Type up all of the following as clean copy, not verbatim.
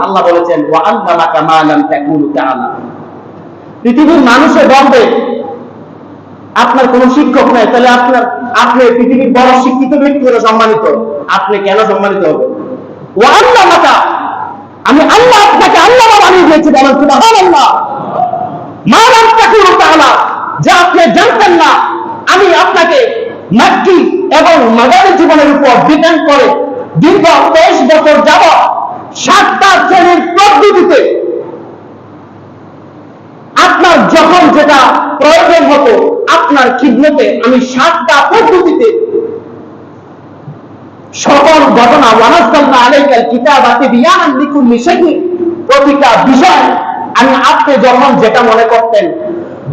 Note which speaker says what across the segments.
Speaker 1: আল্লাহ বলেছেন ওয়া আল্লামাকা মা লাম তাকুনু তাআলাম। পৃথিবীর মানুষে বলবে আপনার কোন শিক্ষক নাই, তাহলে আপনি পৃথিবীর বড় শিক্ষিত ব্যক্তি হলে সম্মানিত, আপনি কেন সম্মানিত হবেন? ওয়া আল্লামাকা, আমি আল্লাহ আপনাকে আল্লাহ বানিয়ে দিয়েছি, বলেন সুবহানাল্লাহ। মা লাম তাকুনু তাআলাম, যা আপনি জানতেন না, আমি আপনাকে মাক্কি এবং মাদানী জীবনের উপর ডিপেন্ড করে দীর্ঘ 23 বছর যাবত 7টা শ্রেণীর পদ্ধতিতে আপনার যখন যেটা প্রয়োজন হতো আপনার খিদমতে আমি 7টা পদ্ধতিতে সকল ঘটনা ওয়ানাজ্জালনা আলাইকাল কিতাবা তিবয়ানান লিকুল্লি শাইইন, প্রতিটা বিষয় আমি আপনি যখন যেটা মনে করতেন,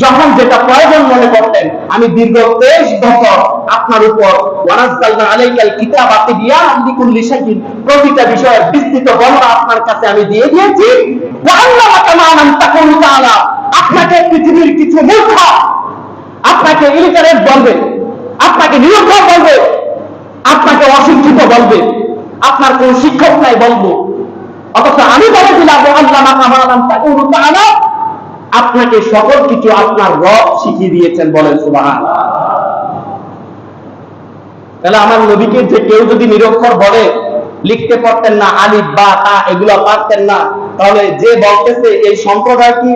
Speaker 1: যখন যেটা প্রয়োজন মনে করতেন, আমি দীর্ঘ 23 বছর আপনার উপর ওয়ানাজ্জালনা আলাইকাল কিতাবা তিবয়ানান লিকুল্লি শাইইন, প্রতিটা বিষয়ের বিস্তৃত বর্ণনা আপনার কাছে আমি দিয়ে দিয়েছি। ওয়া আল্লামাকা মা লাম তাকুনু তাআলাম, আপনাকে পৃথিবীর কিছু মূর্খ আপনাকে ইলিটারেট বলবে, আপনাকে নিরক্ষর বলবে, আপনাকে অশিক্ষিত বলবে, আপনার কোন শিক্ষক নাই বলবো, অথচ আমি বলে দিলাম আল্লামাকা মা লাম তাকুনু তাআলাম, আপনাকে সকল কিছু আপনার রব শিখিয়ে দিয়েছেন, বলেন সুবহানাল্লাহ। তাহলে আমার নবীকে যে কেউ যদি নিরক্ষর বলে, লিখতে পারতেন না, আলিফ বা তা এগুলো পারতেন না, তাহলে যে বলতেছে এই সম্প্রদায় কি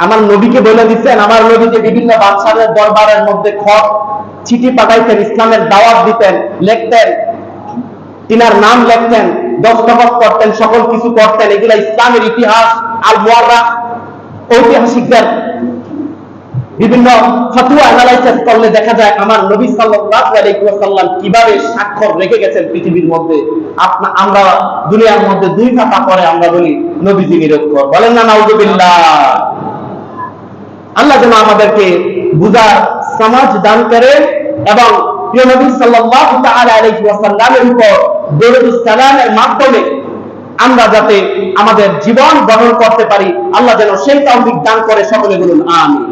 Speaker 1: আমার নবীকে বলে দিচ্ছেন? আমার নবী যে বিভিন্ন বাদশাহের দরবারের মধ্যে খত চিঠি পাঠাইতেন, ইসলামের দাওয়াত দিতেন, লিখতেন, তিনার নাম লিখতেন, দস্তখত করতেন, সকল কিছু করতেন, এগুলা ইসলামের ইতিহাস আল মুআররাখ ঐতিহাসিকদের বিভিন্ন ফতোয়া অ্যানালাইসিস করলে দেখা যায় আমার নবী সাল্লাল্লাহু আলাইহি ওয়াসাল্লাম কিভাবে স্বাক্ষর রেখে গেছেন পৃথিবীর মধ্যে। আমরা দুনিয়ার মধ্যে 2 কাটা পরে আমরা বলি নবীজি নিরক্ষর, বলেন না নাউযুবিল্লাহ। আল্লাহ যেন আমাদেরকে বুঝার সমাজ দান করেন এবং প্রিয় নবী সাল্লাল্লাহু তাআলা আলাইহি ওয়াসাল্লামের উপর দরুদ সালামের মাধ্যমে আমরা যাতে আমাদের জীবন গঠন করতে পারি, আল্লাহ যেন সেই তৌফিক দান করে, সকলে বলুন আমিন।